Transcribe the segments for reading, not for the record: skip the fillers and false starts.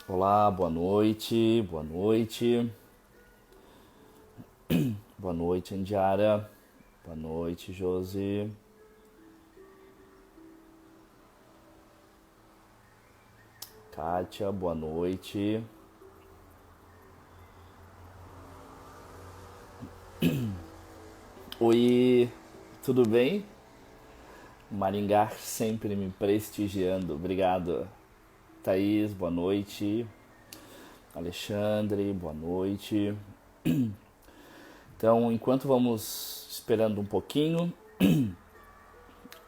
Olá, boa noite, boa noite. Boa noite, Indiara. Boa noite, Josi. Kátia, boa noite. Oi, tudo bem? Maringá sempre me prestigiando. Obrigado. Thaís, boa noite. Alexandre, boa noite. Então, enquanto vamos esperando um pouquinho,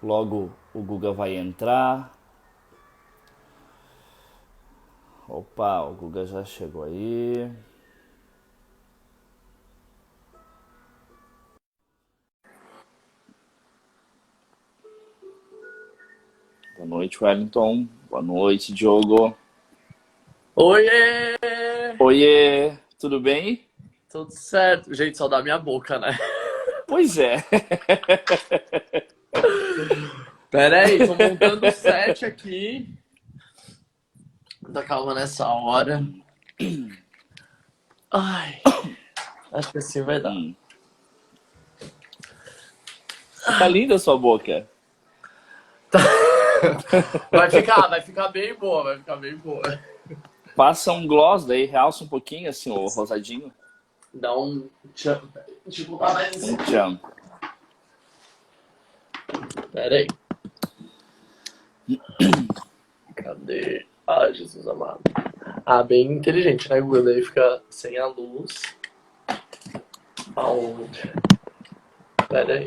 logo o Guga vai entrar. Opa, o Guga já chegou aí. Boa noite, Wellington. Boa noite, Diogo. Oiê! Oiê, tudo bem? Tudo certo. Gente, só da minha boca, né? Pois é. Pera aí, tô montando o set aqui. Muita calma nessa hora. Ai, acho que assim vai dar. Tá linda a sua boca. Vai ficar bem boa, vai ficar bem boa. Passa um gloss daí, realça um pouquinho assim, o rosadinho. Dá um tchan. Deixa eu botar mais Um assim. tchan. Pera aí. Cadê? Ai, Jesus amado. Ah, bem inteligente, né, Google? Daí fica sem a luz. Aonde? Pera aí.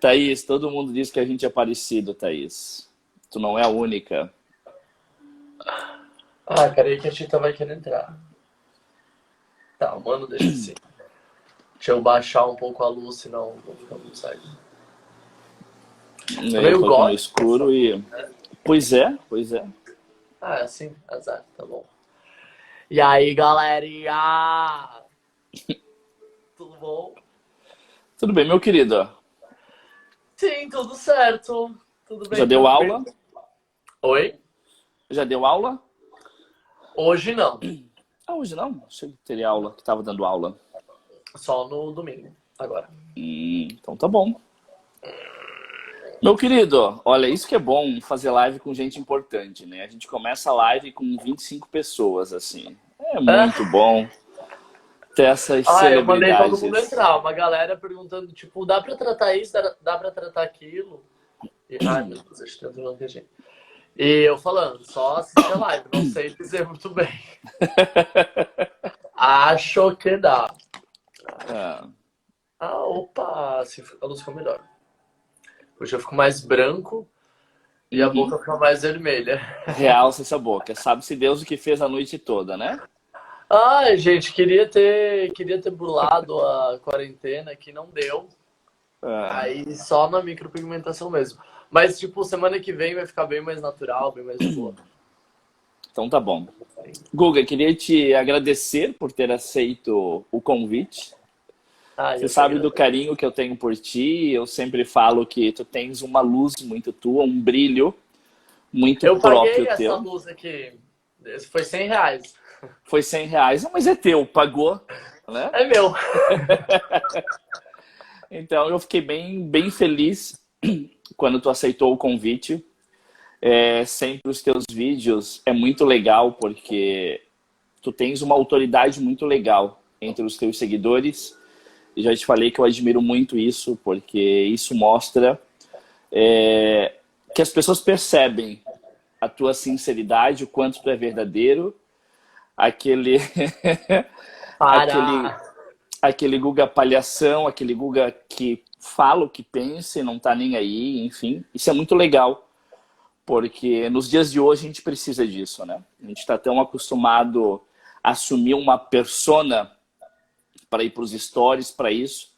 Thaís, todo mundo diz que a gente é parecido, Thaís. Tu não é a única. Ah, cara, aí que a Tita vai querer entrar. Tá, mano, deixa assim. Deixa eu baixar um pouco a luz, senão não fica muito saído. Eu tô no escuro e... Pois é, pois é. Ah, é assim? Azar, tá bom. E aí, galerinha? Tudo bom? Tudo bem, meu querido? Sim, tudo certo. Tudo bem. Já deu aula? Oi? Já deu aula? Hoje não. Ah, hoje não? Achei que teria aula, que tava dando aula. Só no domingo, agora. Então tá bom. Meu querido, olha, isso que é bom fazer live com gente importante, né? A gente começa a live com 25 pessoas, assim. É muito bom ter essas Eu mandei todo mundo celebridades. entrar. Uma galera perguntando, tipo, dá pra tratar isso? Dá pra tratar aquilo? E, ai, meu Deus, acho que tá entrando muita gente. E eu falando, só assistir a live, não sei dizer muito bem. Acho que dá. Opa, assim a luz ficou melhor. Hoje eu fico mais branco e a boca fica mais vermelha. Realça essa boca. Sabe-se Deus o que fez a noite toda, né? Ai, gente, queria ter burlado a quarentena, que não deu. Aí só na micropigmentação mesmo. Mas, tipo, semana que vem vai ficar bem mais natural, bem mais de boa. Então tá bom. Guga, queria te agradecer por ter aceito o convite. Você sabe do carinho que eu tenho por ti. Eu sempre falo que tu tens uma luz muito tua, um brilho muito próprio teu. Eu paguei essa luz aqui. Esse foi R$100. Foi R$100. Não, mas é teu, pagou, né? É meu. Então eu fiquei bem feliz quando tu aceitou o convite. Sempre os teus vídeos é muito legal porque tu tens uma autoridade muito legal entre os teus seguidores. E já te falei que eu admiro muito isso, porque isso mostra que as pessoas percebem a tua sinceridade, o quanto tu é verdadeiro. Aquele Guga palhação, aquele Guga que fala o que pensa e não tá nem aí, enfim. Isso é muito legal, porque nos dias de hoje a gente precisa disso, né? A gente está tão acostumado a assumir uma persona para ir para os stories, para isso.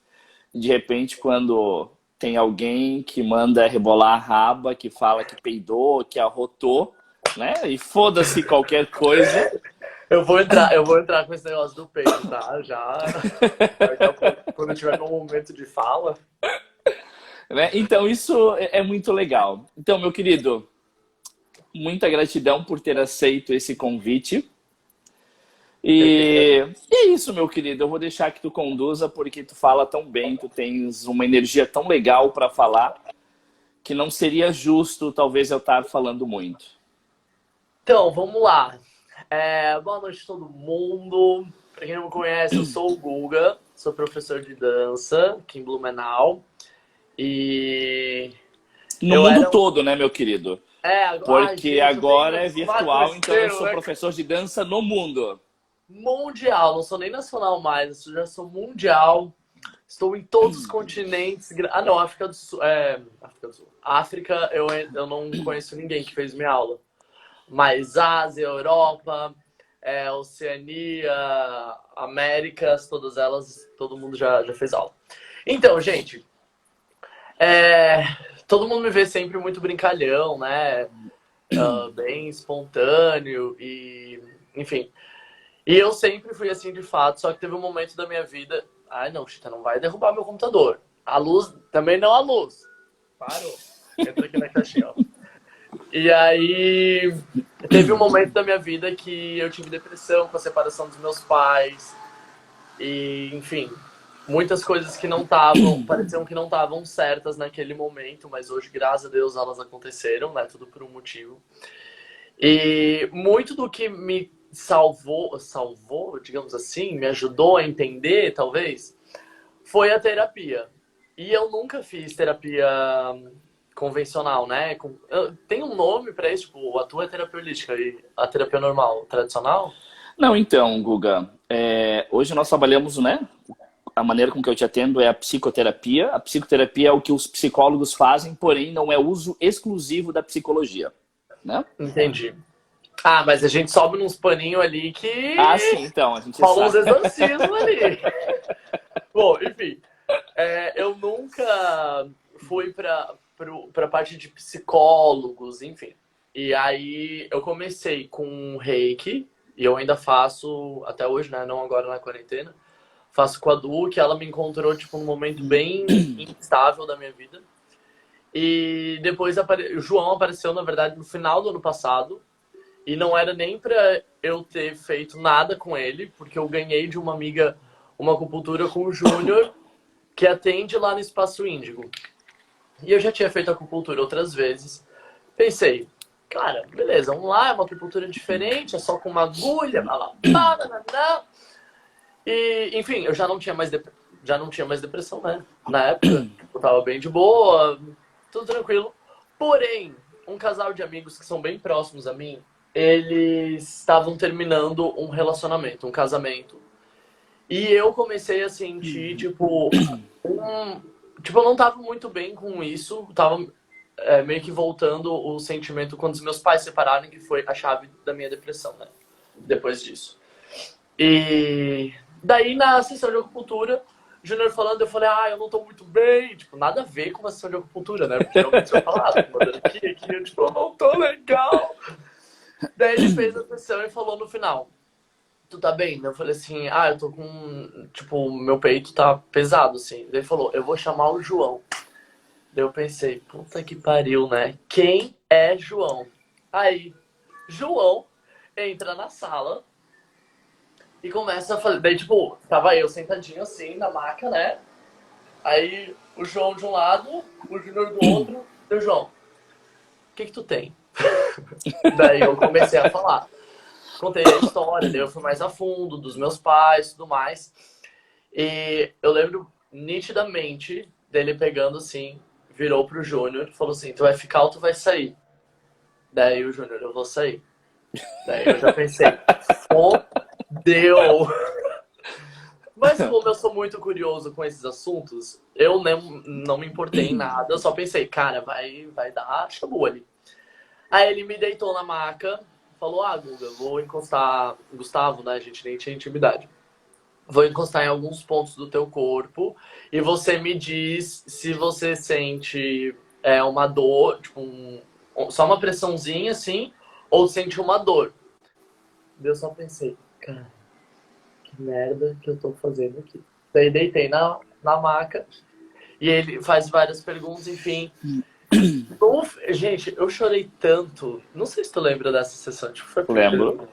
De repente, quando tem alguém que manda rebolar a raba, que fala que peidou, que arrotou, né? E foda-se qualquer coisa. Eu vou entrar com esse negócio do peito, tá? Já. Quando eu tiver um momento de fala. Né? Então, isso é muito legal. Então, meu querido, muita gratidão por ter aceito esse convite. E é isso, meu querido. Eu vou deixar que tu conduza, porque tu fala tão bem, tu tens uma energia tão legal para falar, que não seria justo, talvez, eu estar falando muito. Então, vamos lá. Boa noite a todo mundo. Pra quem não me conhece, eu sou o Guga, sou professor de dança aqui em Blumenau. E no mundo todo, né, meu querido? Porque gente, agora é virtual, então eu sou né? professor de dança no mundo. Mundial, não sou nem nacional mais, eu já sou mundial. Estou em todos os continentes. Ah, não, África do Sul. África do Sul. África, eu não conheço ninguém que fez minha aula. Mas Ásia, Europa, Oceania, Américas, todas elas, todo mundo já fez aula. Então, gente, todo mundo me vê sempre muito brincalhão, né? Bem espontâneo e, enfim. E eu sempre fui assim de fato, só que teve um momento da minha vida... Ai, não, Chita, não vai derrubar meu computador. A luz, também não a luz. Parou. Entra aqui na caixinha, ó. E aí, teve um momento da minha vida que eu tive depressão com a separação dos meus pais. E, enfim, muitas coisas que não estavam, pareciam que não estavam certas naquele momento, mas hoje, graças a Deus, elas aconteceram, né? Tudo por um motivo. E muito do que me salvou, digamos assim, me ajudou a entender, talvez, foi a terapia. E eu nunca fiz terapia convencional, né? Tem um nome para isso, tipo, a tua é terapia holística e a terapia normal, tradicional? Não, então, Guga, hoje nós trabalhamos, né? A maneira com que eu te atendo é a psicoterapia. A psicoterapia é o que os psicólogos fazem, porém não é uso exclusivo da psicologia, né? Entendi. Ah, mas a gente sobe nos paninhos ali que... Ah, sim, então, a gente rola uns sabe. exorcismos ali. Bom, enfim, eu nunca fui pra parte de psicólogos, enfim. E aí eu comecei com Reiki, e eu ainda faço até hoje, né? Não agora na quarentena. Faço com a Du, que ela me encontrou tipo num momento bem instável da minha vida. E depois o João apareceu, na verdade, no final do ano passado. E não era nem pra eu ter feito nada com ele, porque eu ganhei de uma amiga uma acupuntura com o Júnior, que atende lá no Espaço Índigo. E eu já tinha feito acupuntura outras vezes. Pensei, cara, beleza, vamos lá, é uma acupuntura diferente, é só com uma agulha, E, enfim, eu já não tinha mais depressão, né? Na época, eu tava bem de boa, tudo tranquilo. Porém, um casal de amigos que são bem próximos a mim, eles estavam terminando um relacionamento, um casamento. E eu comecei a sentir, tipo, eu não tava muito bem com isso. Tava meio que voltando o sentimento quando os meus pais se separaram, que foi a chave da minha depressão, né? Depois disso. E daí, na sessão de acupuntura, o Júnior falando, eu falei, eu não tô muito bem. Tipo, nada a ver com uma sessão de acupuntura, né? Porque eu tinha falado, mandando aqui, eu, tipo, eu não tô legal. Daí ele fez a sessão e falou no final, tu tá bem? Eu falei assim, eu tô com, tipo, meu peito tá pesado, assim. Daí ele falou, eu vou chamar o João. Daí eu pensei, puta que pariu, né? Quem é João? Aí, João entra na sala e começa a fazer. Daí, tipo, tava eu sentadinho assim na maca, né? Aí o João de um lado, o Júnior do outro. Deu, João, o que tu tem? Daí eu comecei a falar. Contei a história, daí eu fui mais a fundo, dos meus pais e tudo mais. E eu lembro nitidamente dele pegando assim, virou pro Júnior e falou assim, tu vai ficar ou tu vai sair? Daí o Júnior, eu vou sair. Daí eu já pensei, fodeu! Mas como eu sou muito curioso com esses assuntos, eu não me importei em nada, eu só pensei, cara, vai dar chabu ali. Aí ele me deitou na maca, falou, Guga, vou encostar... Gustavo, né? A gente nem tinha intimidade. vou encostar em alguns pontos do teu corpo e você me diz se você sente uma dor, tipo, só uma pressãozinha assim, ou sente uma dor. Eu só pensei, cara, que merda que eu tô fazendo aqui. Daí deitei na maca e ele faz várias perguntas, enfim. Gente, eu chorei tanto. Não sei se tu lembra dessa sessão. Tipo, foi Lembro.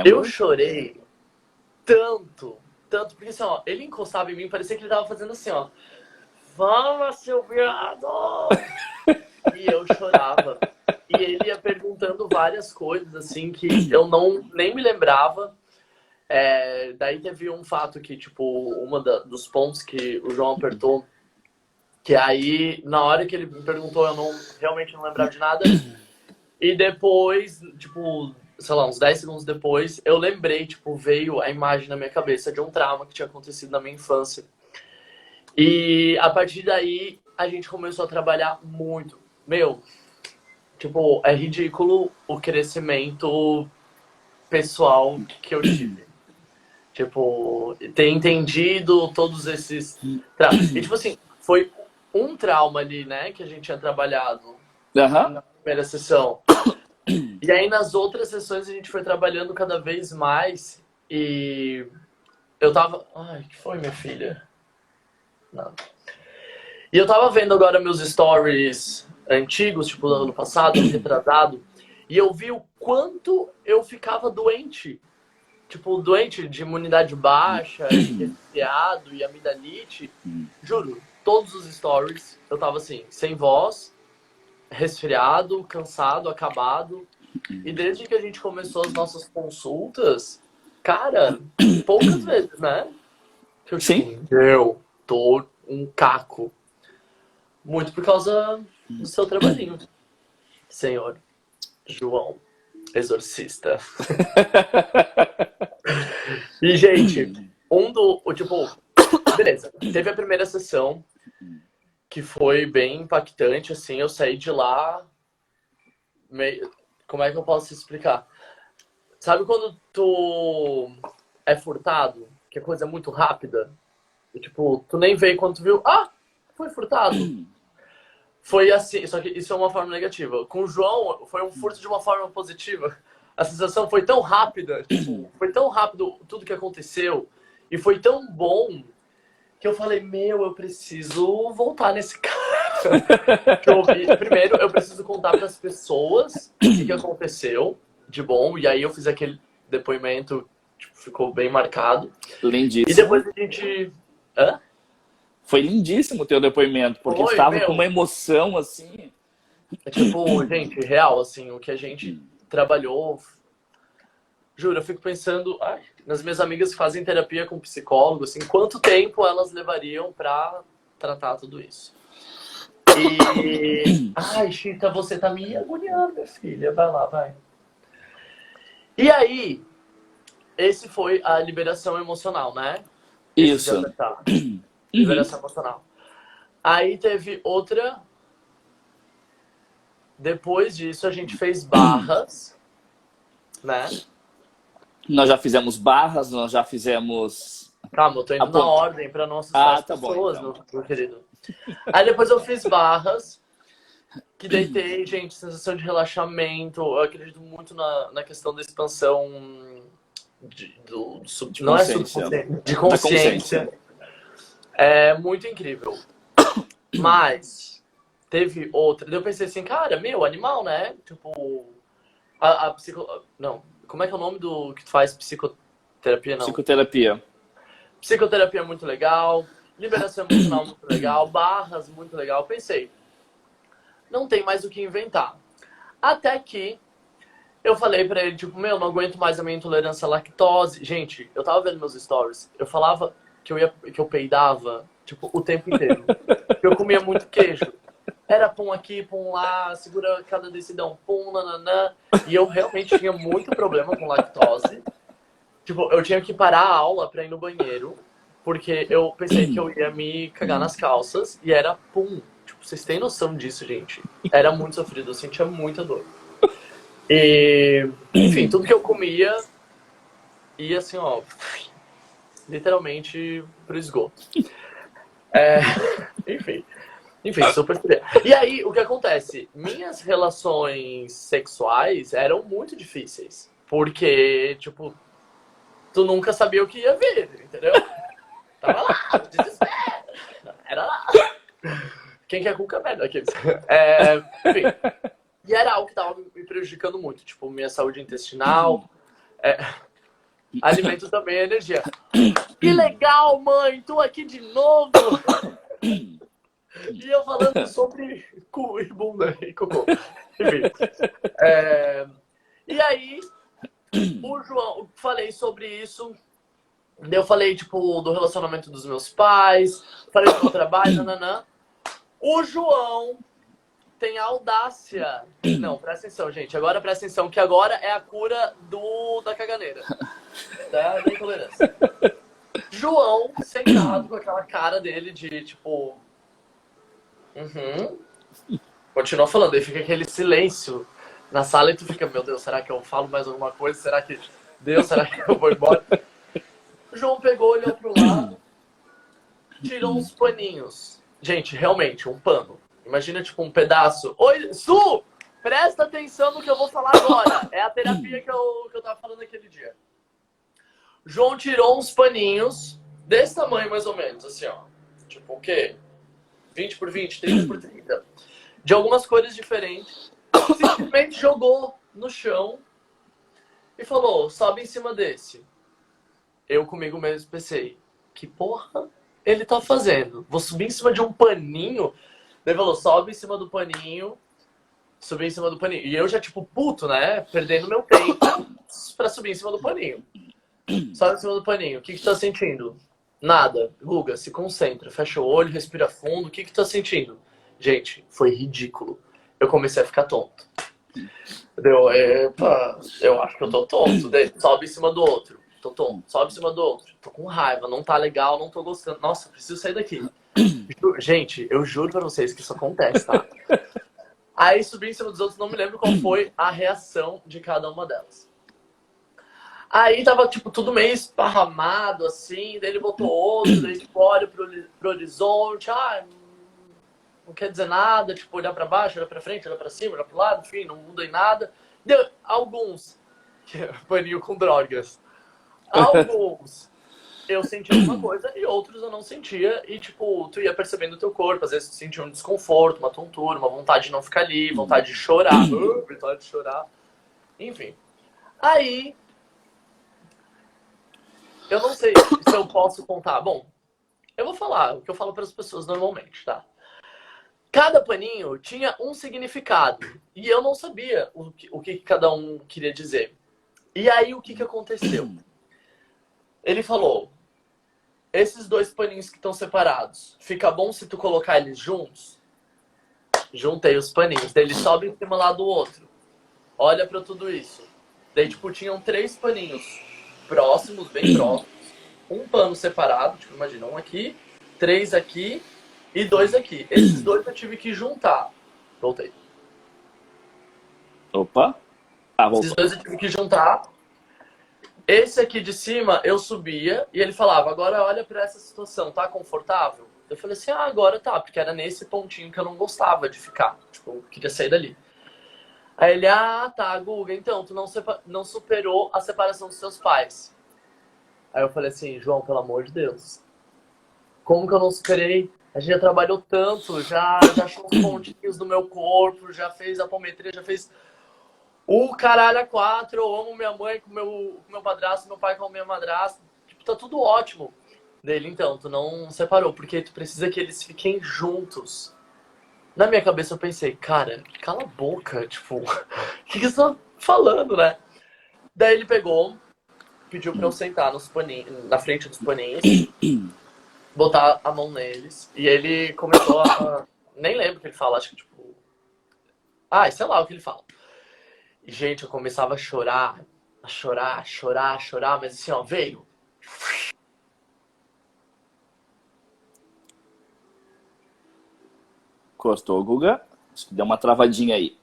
Eu chorei tanto, porque assim, ó, ele encostava em mim, parecia que ele tava fazendo assim, ó. Fala, seu viado! E eu chorava. E ele ia perguntando várias coisas, assim, que eu nem me lembrava. Daí teve um fato que, tipo, dos pontos que o João apertou, que aí, na hora que ele me perguntou, eu realmente não lembrava de nada. E depois, tipo, sei lá, uns 10 segundos depois, eu lembrei, tipo, veio a imagem na minha cabeça de um trauma que tinha acontecido na minha infância. E a partir daí, a gente começou a trabalhar muito. Meu, tipo, é ridículo o crescimento pessoal que eu tive. Tipo, ter entendido todos esses traumas. E, tipo assim, foi um trauma ali, né, que a gente tinha trabalhado na primeira sessão. E aí, nas outras sessões, a gente foi trabalhando cada vez mais. E eu tava... Ai, que foi, minha filha? Não. E eu tava vendo agora meus stories antigos, tipo, do ano passado, ano retrasado, e eu vi o quanto eu ficava doente. Tipo, doente de imunidade baixa, e resfriado, e amidalite. Juro, todos os stories eu tava assim, sem voz, resfriado, cansado, acabado. E desde que a gente começou as nossas consultas, cara, poucas vezes, né? Que eu, Sim. eu tô um caco. Muito por causa do seu trabalhinho, senhor João Exorcista. E, gente, beleza, teve a primeira sessão, que foi bem impactante, assim, eu saí de lá como é que eu posso explicar? Sabe quando tu é furtado, que a coisa é muito rápida? E, tipo, tu nem vê quando tu viu, foi furtado. Foi assim, só que isso é uma forma negativa. Com o João, foi um furto de uma forma positiva. A sensação foi tão rápida, tipo, foi tão rápido tudo que aconteceu, e foi tão bom, que eu falei, eu preciso voltar nesse cara. Primeiro, eu preciso contar para as pessoas o que aconteceu de bom, e aí eu fiz aquele depoimento, tipo, ficou bem marcado. Lindíssimo. E depois a gente... Hã? Foi lindíssimo o teu depoimento, porque estava com uma emoção, assim... Tipo, gente, real, assim, o que a gente trabalhou... Juro, eu fico pensando nas minhas amigas que fazem terapia com psicólogo, assim, quanto tempo elas levariam pra tratar tudo isso. E... Ai, Chica, você tá me agoniando, minha filha. Vai lá, vai. E aí, esse foi a liberação emocional, né? Isso. Liberação emocional. Aí teve outra... Depois disso, a gente fez barras, né? Nós já fizemos barras, nós já fizemos... Calma, eu tô indo na ordem pra não assustar as pessoas, bom, então. Meu querido. Aí depois eu fiz barras, que deitei, gente, sensação de relaxamento. Eu acredito muito na questão da expansão não é subconsciente, de consciência. É muito incrível. Mas teve outra. Daí eu pensei assim, cara, animal, né? Tipo, não, como é que é o nome do que tu faz psicoterapia, não? Psicoterapia. Psicoterapia é muito legal, liberação emocional muito legal, barras muito legal. Pensei, não tem mais o que inventar. Até que eu falei pra ele, tipo, não aguento mais a minha intolerância à lactose. Gente, eu tava vendo meus stories, eu falava que eu peidava, tipo, o tempo inteiro. Eu comia muito queijo. Era pum aqui, pum lá, segura cada decidão, pum, nananã. E eu realmente tinha muito problema com lactose. Tipo, eu tinha que parar a aula pra ir no banheiro, porque eu pensei que eu ia me cagar nas calças, e era pum. Tipo, vocês têm noção disso, gente? Era muito sofrido, eu sentia muita dor. E, enfim, tudo que eu comia ia assim, ó, literalmente pro esgoto. Enfim, super estranho. E aí, o que acontece? Minhas relações sexuais eram muito difíceis. Porque, tipo, tu nunca sabia o que ia vir, entendeu? Tava lá, desespero. Era lá. Quem quer cuca merda aqueles. Enfim. E era algo que tava me prejudicando muito. Tipo, minha saúde intestinal. Alimento também é energia. Que legal, mãe! Tô aqui de novo! E eu falando sobre cu e bunda e cocô. Enfim. E aí, o João, falei sobre isso. Eu falei, tipo, do relacionamento dos meus pais. Falei do meu trabalho, nananã. O João tem a audácia. Não, presta atenção, gente. Agora presta atenção, que agora é a cura da caganeira. Da intolerância. João, sentado com aquela cara dele de, tipo... Continua falando, aí fica aquele silêncio na sala e tu fica, meu Deus, será que eu falo mais alguma coisa? Será que eu vou embora? O João pegou, olhou pro lado, tirou uns paninhos. Gente, realmente, um pano. Imagina, tipo, um pedaço. Oi, Su! Presta atenção no que eu vou falar agora. É a terapia que eu tava falando aquele dia. O João tirou uns paninhos desse tamanho, mais ou menos, assim, ó. Tipo, o quê? 20 por 20, 30 por 30. De algumas cores diferentes. Simplesmente jogou no chão e falou, sobe em cima desse. Eu comigo mesmo pensei, que porra ele tá fazendo? Vou subir em cima de um paninho? Ele falou, sobe em cima do paninho, subir em cima do paninho. E eu já, tipo, puto, né? Perdendo meu tempo pra subir em cima do paninho. Sobe em cima do paninho. O que tu tá sentindo? Nada. Guga, se concentra. Fecha o olho, respira fundo. O que tu tá sentindo? Gente, foi ridículo. Eu comecei a ficar tonto. Eu acho que eu tô tonto. Sobe em cima do outro. Tô tonto. Sobe em cima do outro. Tô com raiva. Não tá legal, não tô gostando. Nossa, preciso sair daqui. Gente, eu juro pra vocês que isso acontece, tá? Aí subi em cima dos outros, não me lembro qual foi a reação de cada uma delas. Aí tava, tipo, tudo meio esparramado, assim, daí ele botou outro, daí tipo, olha pro horizonte, não quer dizer nada, tipo, olhar pra baixo, olhar pra frente, olhar pra cima, olhar pro lado, enfim, não muda em nada. Deu alguns, paninho com drogas, alguns eu sentia uma coisa e outros eu não sentia, e tipo, tu ia percebendo o teu corpo, às vezes tu sentia um desconforto, uma tontura, uma vontade de não ficar ali, vontade de chorar, vontade de chorar, enfim. Aí, eu não sei se eu posso contar. Bom, eu vou falar o que eu falo para as pessoas normalmente, tá? Cada paninho tinha um significado. E eu não sabia o que cada um queria dizer. E aí, o que aconteceu? Ele falou, esses dois paninhos que estão separados, fica bom se tu colocar eles juntos? Juntei os paninhos. Daí ele sobe em cima lá do outro. Olha para tudo isso. Daí, tipo, tinham 3 paninhos próximos, bem próximos. Um pano separado, tipo, imagina, um aqui, 3 aqui e 2 aqui. Esses 2 eu tive que juntar. Voltei. Opa. Esses 2 eu tive que juntar. Esse aqui de cima eu subia e ele falava, agora olha pra essa situação, tá confortável? Eu falei assim, agora tá, porque era nesse pontinho que eu não gostava de ficar. Tipo, eu queria sair dali. Aí ele, tá, Guga, então, tu não superou a separação dos seus pais. Aí eu falei assim, João, pelo amor de Deus, como que eu não superei? A gente já trabalhou tanto, já achou os pontinhos do meu corpo, já fez apometria, já fez o caralho a 4, eu amo minha mãe com meu padrasto, meu pai com a minha madrasta, tipo, tá tudo ótimo. Dele, então, tu não separou, porque tu precisa que eles fiquem juntos. Na minha cabeça eu pensei, cara, cala a boca, tipo, o que você tá falando, né? Daí ele pegou, pediu pra eu sentar nos paninhos, na frente dos paninhos, botar a mão neles, e ele começou a... Nem lembro o que ele fala, acho que tipo... sei lá o que ele fala. E, gente, eu começava a chorar, mas assim, ó, veio. Cortou, Guga. Acho que deu uma travadinha aí.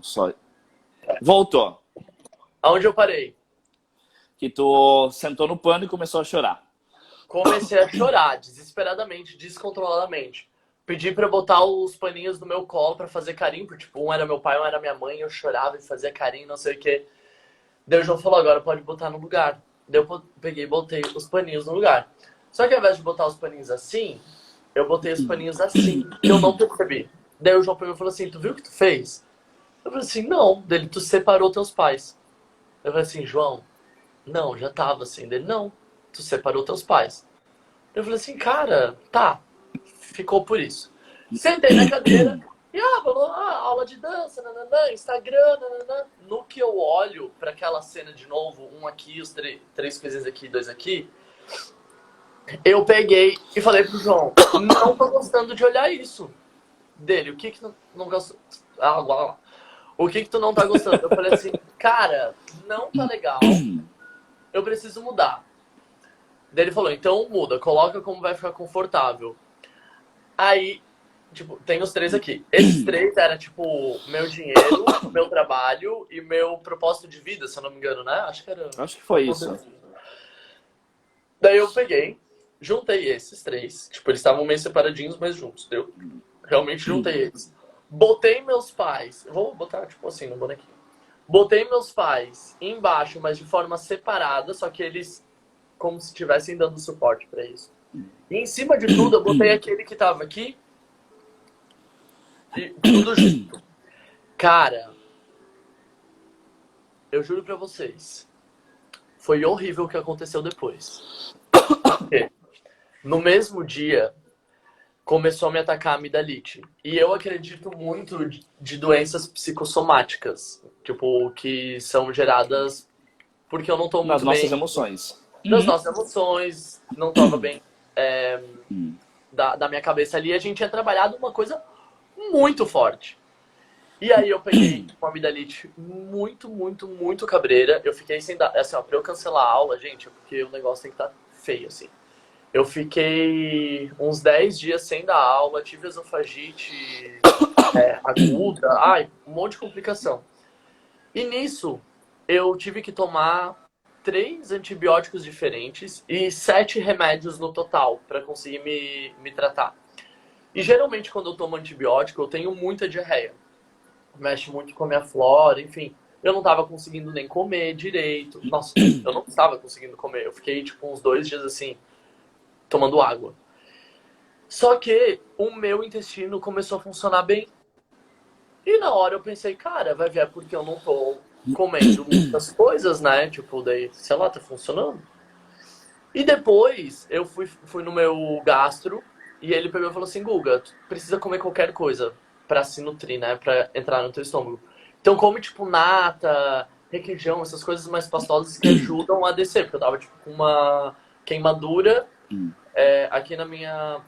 Só... Voltou. Aonde eu parei? Que tu sentou no pano e começou a chorar. Comecei a chorar, desesperadamente, descontroladamente. Pedi pra eu botar os paninhos no meu colo pra fazer carinho, porque tipo, um era meu pai, um era minha mãe, eu chorava e fazia carinho, não sei o quê. Daí o João falou, agora pode botar no lugar. Daí eu peguei e botei os paninhos no lugar. Só que ao invés de botar os paninhos assim, eu botei os paninhos assim, e eu não percebi. Daí o João pegou e falou assim, tu viu o que tu fez? Eu falei assim, não. Dele, tu separou teus pais. Eu falei assim, João, não, já tava assim. Dele, não, tu separou teus pais. Eu falei assim, cara, tá, ficou por isso. Sentei na cadeira e, falou, aula de dança, nananã, Instagram, nananã. No que eu olho pra aquela cena de novo, um aqui, os três coisinhas aqui, dois aqui, eu peguei e falei pro João, não tô gostando de olhar isso. Dele, o que que não gostou? Lá. O que que tu não tá gostando? Eu falei assim, cara, não tá legal, eu preciso mudar. Daí ele falou, então muda, coloca como vai ficar confortável. Aí, tipo, tem os três aqui. Esses três era, tipo, meu dinheiro, meu trabalho e meu propósito de vida, se eu não me engano, né? Acho que foi isso. Daí eu peguei, juntei esses três. Tipo, eles estavam meio separadinhos, mas juntos. Eu realmente juntei eles. Botei meus pais... Vou botar, tipo assim, no bonequinho. Botei meus pais embaixo, mas de forma separada, só que eles como se estivessem dando suporte pra isso. E em cima de tudo, eu botei aquele que tava aqui e tudo junto. Cara, eu juro pra vocês, foi horrível o que aconteceu depois. Porque no mesmo dia, começou a me atacar a amidalite. E eu acredito muito de doenças psicossomáticas, tipo, que são geradas porque eu não tô muito Nas nossas bem. emoções. Das nossas emoções, não tava bem da minha cabeça ali. A gente tinha trabalhado uma coisa muito forte. E aí eu peguei uma amidalite muito, muito, muito cabreira. Eu fiquei sem dar... Assim, ó, pra eu cancelar a aula, gente, porque o negócio tem que estar feio, assim. Eu fiquei uns 10 dias sem dar aula, tive esofagite aguda, um monte de complicação. E nisso, eu tive que tomar 3 antibióticos diferentes e 7 remédios no total para conseguir me tratar. E geralmente quando eu tomo antibiótico, eu tenho muita diarreia. Mexe muito com a minha flora, enfim. Eu não estava conseguindo nem comer direito. Nossa, eu não estava conseguindo comer. Eu fiquei tipo uns 2 dias assim, tomando água. Só que o meu intestino começou a funcionar bem. E na hora eu pensei, cara, vai ver porque eu não tô comendo muitas coisas, né? Tipo, daí, sei lá, tá funcionando. E depois eu fui no meu gastro e ele pegou e falou assim, Guga, tu precisa comer qualquer coisa pra se nutrir, né? Pra entrar no teu estômago. Então come, tipo, nata, requeijão, essas coisas mais pastosas que ajudam a descer. Porque eu tava, tipo, com uma queimadura aqui na minha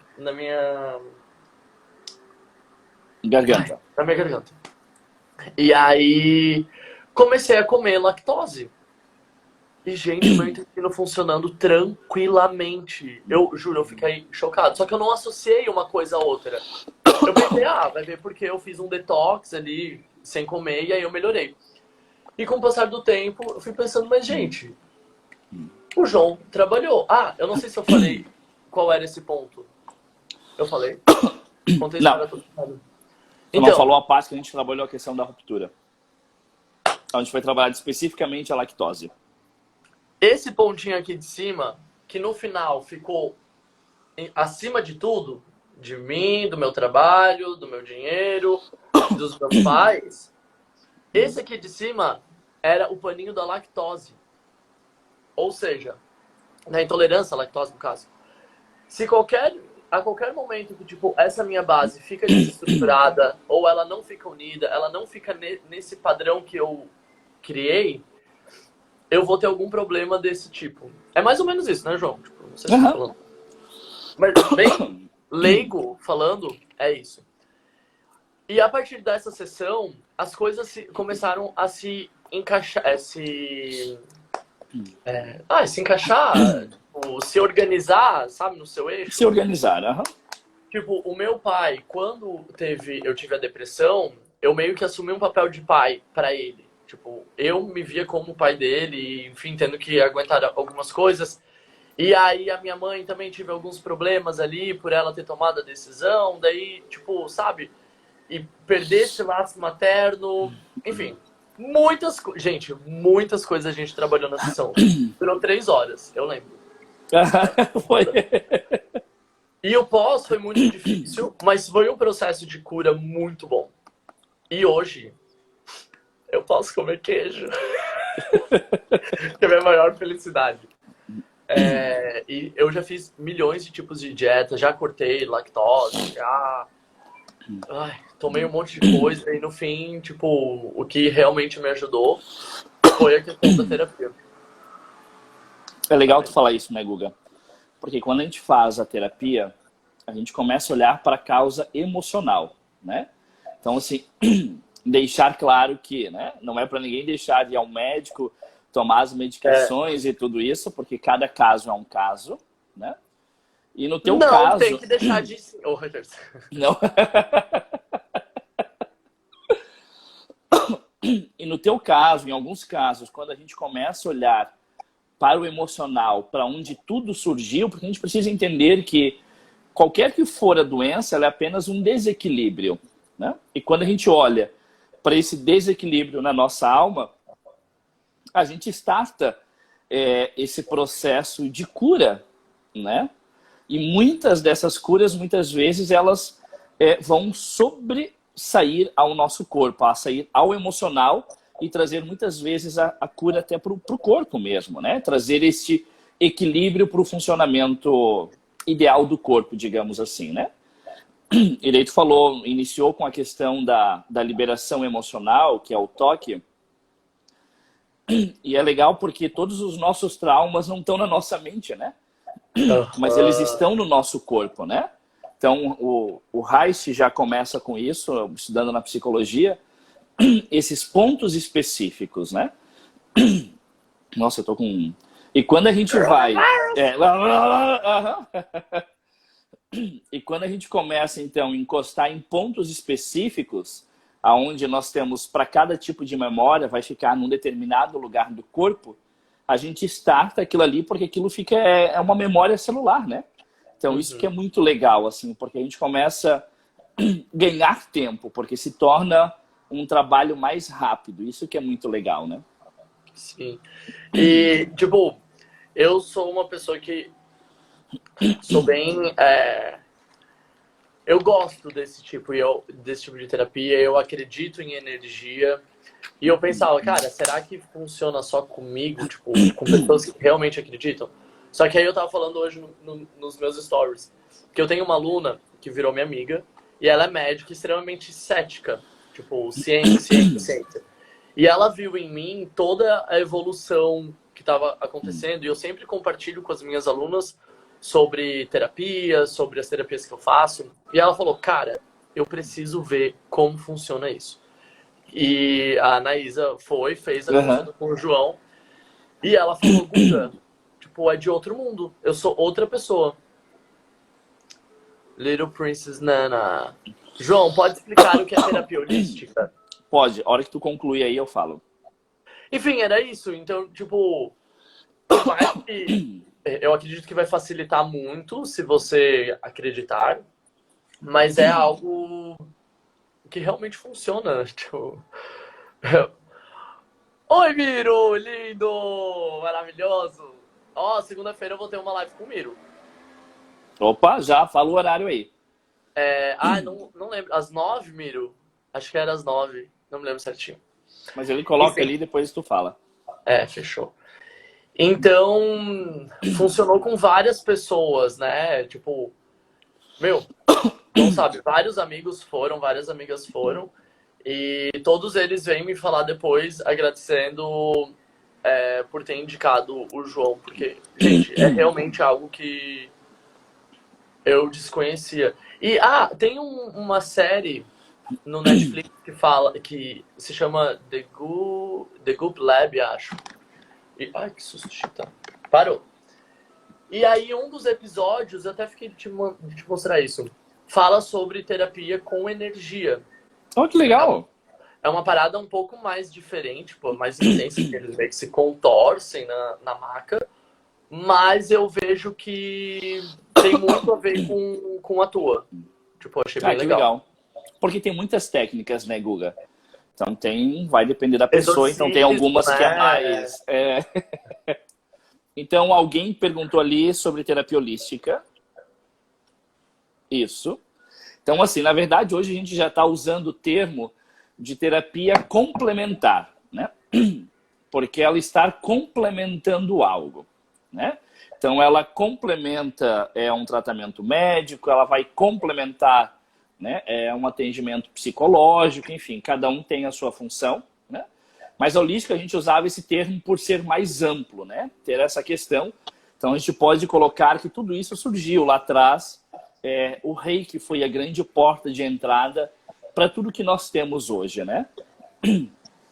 Garganta. Na minha garganta. E aí comecei a comer lactose. E, gente, meu intestino funcionando tranquilamente. Eu juro, eu fiquei chocado. Só que eu não associei uma coisa a outra. Eu pensei, vai ver porque eu fiz um detox ali, sem comer, e aí eu melhorei. E com o passar do tempo, eu fui pensando, mas, gente, o João trabalhou. Eu não sei se eu falei qual era esse ponto. Eu falei? Contei isso para todo mundo. Você não falou a parte que a gente trabalhou a questão da ruptura. A gente foi trabalhar especificamente a lactose. Esse pontinho aqui de cima, que no final ficou acima de tudo, de mim, do meu trabalho, do meu dinheiro, dos meus pais, esse aqui de cima era o paninho da lactose. Ou seja, da intolerância à lactose, no caso. Se a qualquer momento que, tipo, essa minha base fica desestruturada, ou ela não fica unida, ela não fica nesse padrão que eu criei, eu vou ter algum problema desse tipo. É mais ou menos isso, né, João? Tipo, não sei se você tá falando. Mas bem leigo falando, é isso. E a partir dessa sessão, as coisas começaram a se encaixar, se encaixar, tipo, se organizar, sabe, no seu eixo. Se organizar, Tipo, o meu pai, quando eu tive a depressão, eu meio que assumi um papel de pai pra ele. Tipo, eu me via como o pai dele, enfim, tendo que aguentar algumas coisas. E aí a minha mãe também tive alguns problemas ali por ela ter tomado a decisão. Daí, tipo, sabe? E perder esse laço materno. Enfim, gente, muitas coisas a gente trabalhou na sessão. Durou 3 horas, eu lembro. Foi. E o pós foi muito difícil, mas foi um processo de cura muito bom. E hoje, eu posso comer queijo. Que é a minha maior felicidade. E eu já fiz milhões de tipos de dieta, já cortei lactose, já... tomei um monte de coisa e no fim, tipo, o que realmente me ajudou foi a questão da terapia. É legal tu falar isso, né, Guga? Porque quando a gente faz a terapia, a gente começa a olhar para a causa emocional, né? Então, assim, deixar claro que, né, não é para ninguém deixar de ir ao médico, tomar as medicações e tudo isso, porque cada caso é um caso, né? E no teu caso... Não, tem que deixar de... Não. E no teu caso, em alguns casos, quando a gente começa a olhar para o emocional, para onde tudo surgiu, porque a gente precisa entender que qualquer que for a doença, ela é apenas um desequilíbrio, né? E quando a gente olha para esse desequilíbrio na nossa alma, a gente starta esse processo de cura, né? E muitas dessas curas, muitas vezes, elas vão sobressair ao nosso corpo, a sair ao emocional e trazer muitas vezes a cura até para o corpo mesmo, né? Trazer este equilíbrio para o funcionamento ideal do corpo, digamos assim, né? E daí tu falou, iniciou com a questão da liberação emocional, que é o toque. E é legal porque todos os nossos traumas não estão na nossa mente, né? Mas eles estão no nosso corpo, né? Então, o Reich já começa com isso, estudando na psicologia, esses pontos específicos, né? Nossa, eu tô com... E quando a gente vai... E quando a gente começa, então, a encostar em pontos específicos, aonde nós temos, para cada tipo de memória, vai ficar num determinado lugar do corpo, a gente starta aquilo ali, porque aquilo fica é uma memória celular, né? Então, isso que é muito legal, assim, porque a gente começa a ganhar tempo, porque se torna um trabalho mais rápido. Isso que é muito legal, né? Sim. E, tipo, eu sou uma pessoa que sou bem... Eu gosto desse tipo de terapia, eu acredito em energia. E eu pensava, cara, será que funciona só comigo, tipo, com pessoas que realmente acreditam? Só que aí eu tava falando hoje nos meus stories, que eu tenho uma aluna que virou minha amiga, e ela é médica extremamente cética, tipo, ciência. E ela viu em mim toda a evolução que estava acontecendo, e eu sempre compartilho com as minhas alunas sobre terapia, sobre as terapias que eu faço. E ela falou, cara, eu preciso ver como funciona isso. E a Anaísa fez a consulta com o João, e ela falou, Guga, tipo, é de outro mundo, eu sou outra pessoa. Little Princess Nana. João, pode explicar o que é terapia holística? Pode, a hora que tu concluir aí eu falo. Enfim, era isso. Então, tipo, eu acredito que vai facilitar muito se você acreditar, mas é algo que realmente funciona. Tipo... Oi, Miro! Lindo! Maravilhoso! Ó, segunda-feira eu vou ter uma live com o Miro. Opa, já fala o horário aí. Não lembro. Às 9, Miro? Acho que era às 9. Não me lembro certinho. Mas ele coloca ali e depois tu fala. Fechou. Então, funcionou com várias pessoas, né? Tipo, não sabe, vários amigos foram, várias amigas foram. E todos eles vêm me falar depois, agradecendo por ter indicado o João. Porque, gente, é realmente algo que eu desconhecia. E, tem uma série no Netflix que se chama The Goop Lab, acho. Ai, que susto, Chita. Parou. E aí, um dos episódios, eu até fiquei de te mostrar isso, fala sobre terapia com energia. Oh, que legal! é uma parada um pouco mais diferente, pô, mais intensa, que eles meio que se contorcem na maca, mas eu vejo que tem muito a ver com a tua. Tipo, achei bem que legal. legal. Porque tem muitas técnicas, né, Guga? Então vai depender da pessoa, então tem algumas que é mais... Então alguém perguntou ali sobre terapia holística. Isso. Então assim, na verdade hoje a gente já está usando o termo de terapia complementar, né? Porque ela está complementando algo, né? Então ela complementa um tratamento médico, ela vai complementar, né, um atendimento psicológico, enfim, cada um tem a sua função, né? Mas a holística a gente usava esse termo por ser mais amplo, né? Ter essa questão. Então a gente pode colocar que tudo isso surgiu lá atrás. O Reiki foi a grande porta de entrada para tudo que nós temos hoje, né?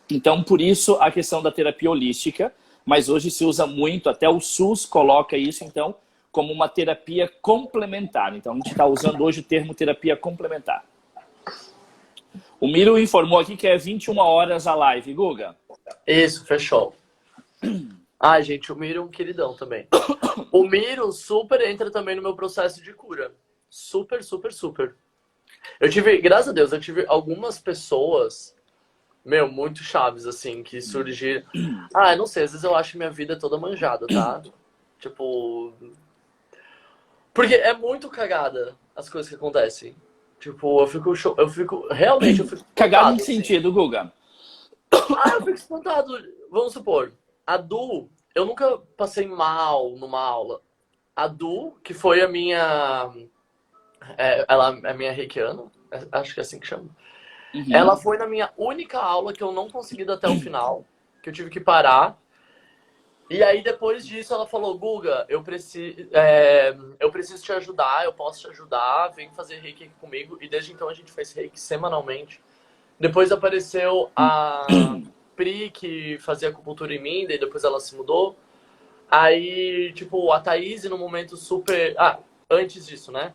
Então por isso a questão da terapia holística, mas hoje se usa muito, até o SUS coloca isso então como uma terapia complementar. Então a gente está usando hoje o termo terapia complementar. O Miro informou aqui que é 21 horas a live, Guga. Isso, fechou. Gente, o Miro é um queridão também. O Miro super entra também no meu processo de cura. Super, super, super. Graças a Deus, eu tive algumas pessoas, muito chaves, assim, que surgiram. Não sei, às vezes eu acho minha vida toda manjada, tá? Tipo... Porque é muito cagada as coisas que acontecem. Tipo, realmente, eu fico cagado em que assim. sentido, Guga? Eu fico espantado. Vamos supor, a Du, eu nunca passei mal numa aula. A Du, que foi a minha... ela é minha reikiana, acho que é assim que chama. Uhum. Ela foi na minha única aula que eu não consegui ir até o final, que eu tive que parar. E aí, depois disso, ela falou, Guga, eu preciso te ajudar, eu posso te ajudar, vem fazer reiki aqui comigo. E desde então a gente faz reiki semanalmente. Depois apareceu a Pri, que fazia acupuntura em mim, daí depois ela se mudou. Aí, tipo, a Thaís, no momento super... antes disso, né?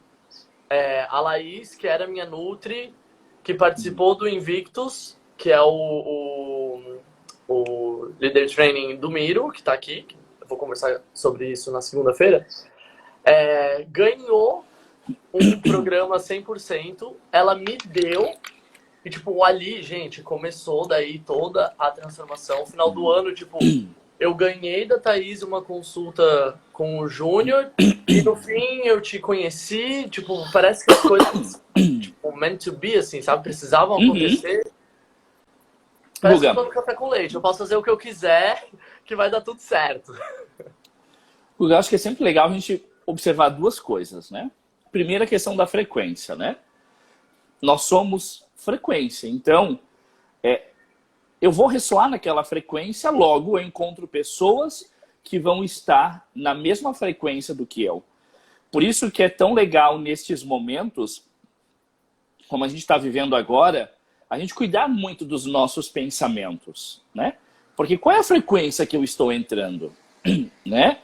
A Laís, que era minha Nutri, que participou do Invictus, que é o Leader Training do Miro, que tá aqui. Eu vou conversar sobre isso na segunda-feira. Ganhou um programa 100%. Ela me deu. E, tipo, ali, gente, começou daí toda a transformação. No final do ano, tipo, eu ganhei da Thaís uma consulta com o Júnior. E no fim eu te conheci. Tipo, parece que as coisas, tipo, meant to be, assim, sabe? Precisavam acontecer. Parece que eu tô no café com leite. Eu posso fazer o que eu quiser, que vai dar tudo certo. Eu acho que é sempre legal a gente observar duas coisas, né? Primeiro, a questão da frequência, né? Nós somos frequência. Então, eu vou ressoar naquela frequência, logo eu encontro pessoas que vão estar na mesma frequência do que eu. Por isso que é tão legal nestes momentos, como a gente está vivendo agora, a gente cuidar muito dos nossos pensamentos, né? Porque qual é a frequência que eu estou entrando, né?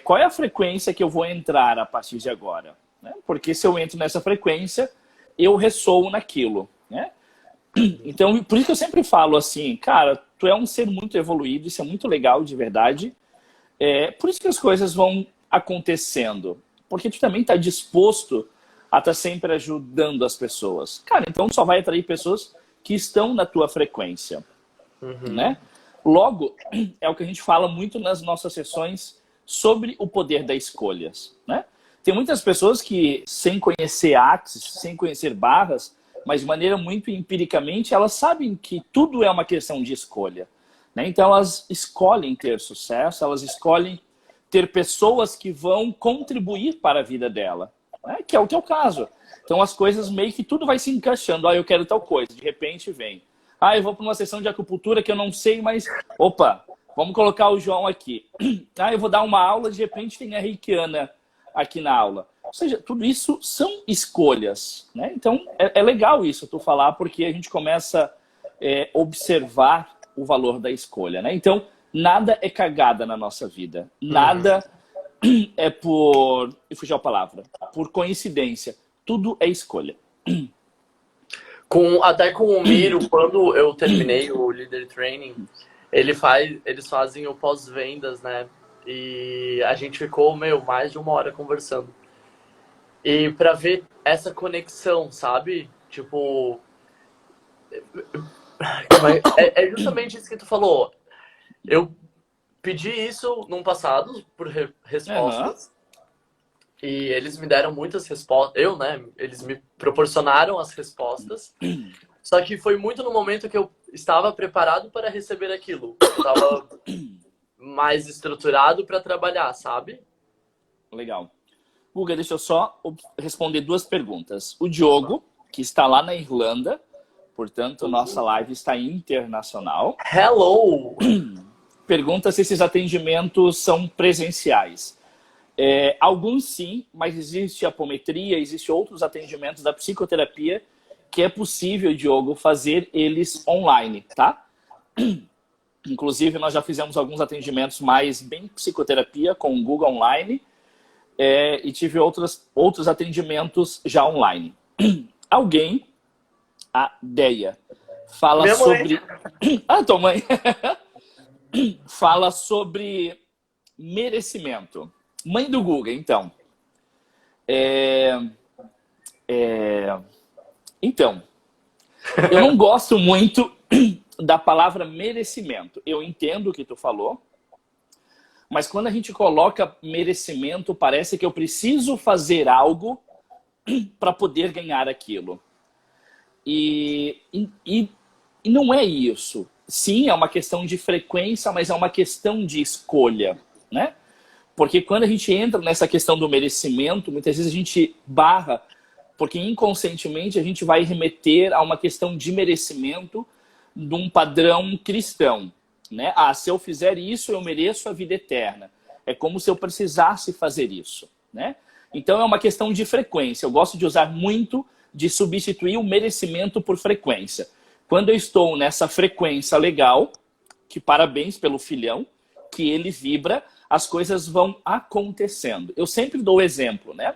Qual é a frequência que eu vou entrar a partir de agora? Né? Porque se eu entro nessa frequência, eu ressoo naquilo, né? Então, por isso que eu sempre falo assim, cara, tu é um ser muito evoluído, isso é muito legal, de verdade. Por isso que as coisas vão acontecendo. Porque tu também está disposto a estar sempre ajudando as pessoas. Cara, então só vai atrair pessoas que estão na tua frequência. Né? Logo, é o que a gente fala muito nas nossas sessões sobre o poder das escolhas. Né? Tem muitas pessoas que, sem conhecer axis, sem conhecer barras, mas de maneira muito empiricamente, elas sabem que tudo é uma questão de escolha. Né? Então elas escolhem ter sucesso, elas escolhem ter pessoas que vão contribuir para a vida dela, né? Que é o teu caso. Então as coisas meio que tudo vai se encaixando. Eu quero tal coisa, de repente vem. Eu vou para uma sessão de acupuntura que eu não sei, mas... Opa, vamos colocar o João aqui. Eu vou dar uma aula, de repente tem a reikiana aqui na aula. Ou seja, tudo isso são escolhas, né? Então é legal isso tu falar, porque a gente começa a observar o valor da escolha, né? Então, nada é cagada na nossa vida. Nada é por... fugiu a palavra. Por coincidência. Tudo é escolha. Até com o Miro, quando eu terminei o Leader Training, eles fazem o pós-vendas, né? E a gente ficou, mais de 1 hora conversando. E pra ver essa conexão, sabe? Tipo, é justamente isso que tu falou. Eu pedi isso no passado por respostas. E eles me deram muitas respostas. Eles me proporcionaram as respostas. Só que foi muito no momento que eu estava preparado para receber aquilo. Eu estava mais estruturado para trabalhar, sabe? Legal. Guga, deixa eu só responder 2 perguntas. O Diogo, que está lá na Irlanda, portanto, nossa live está internacional. Hello! Pergunta se esses atendimentos são presenciais. Alguns sim, mas existe apometria, existe outros atendimentos da psicoterapia que é possível, Diogo, fazer eles online, tá? Inclusive, nós já fizemos alguns atendimentos mais bem psicoterapia com o Google Online e tive outros atendimentos já online. Alguém, a Deia, fala Minha sobre... mãe. Ah, tua mãe! Fala sobre merecimento. Mãe do Guga, então. Então, eu não gosto muito da palavra merecimento. Eu entendo o que tu falou, mas quando a gente coloca merecimento, parece que eu preciso fazer algo para poder ganhar aquilo. E não é isso. Sim, é uma questão de frequência, mas é uma questão de escolha, né? Porque quando a gente entra nessa questão do merecimento, muitas vezes a gente barra, porque inconscientemente a gente vai remeter a uma questão de merecimento de um padrão cristão, né? Ah, se eu fizer isso, eu mereço a vida eterna. É como se eu precisasse fazer isso, né? Então é uma questão de frequência. Eu gosto de usar muito de substituir o merecimento por frequência. Quando eu estou nessa frequência legal, que parabéns pelo filhão, que ele vibra, as coisas vão acontecendo. Eu sempre dou o exemplo, né?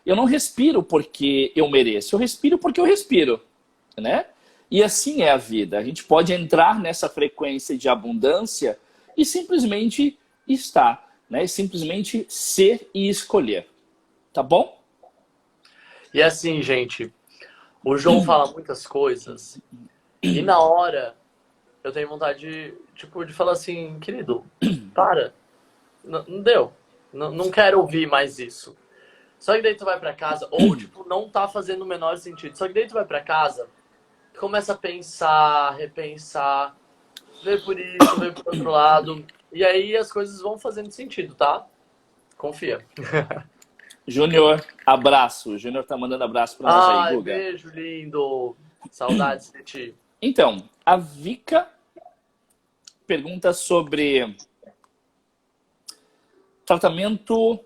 Eu não respiro porque eu mereço, eu respiro porque eu respiro, né? E assim é a vida. A gente pode entrar nessa frequência de abundância e simplesmente estar, né? E simplesmente ser e escolher. Tá bom? E assim, gente, o João fala muitas coisas e na hora eu tenho vontade de falar assim, querido, para, não deu, não quero ouvir mais isso. Só que daí tu vai pra casa, ou não tá fazendo o menor sentido. Só que daí tu vai pra casa, tu começa a pensar, repensar, vê por isso, vê por outro lado. E aí as coisas vão fazendo sentido, tá? Confia. Júnior, abraço. O Júnior tá mandando abraço pra nós aí, Guga. Beijo, lindo. Saudades de ti. Então, a Vika pergunta sobre tratamento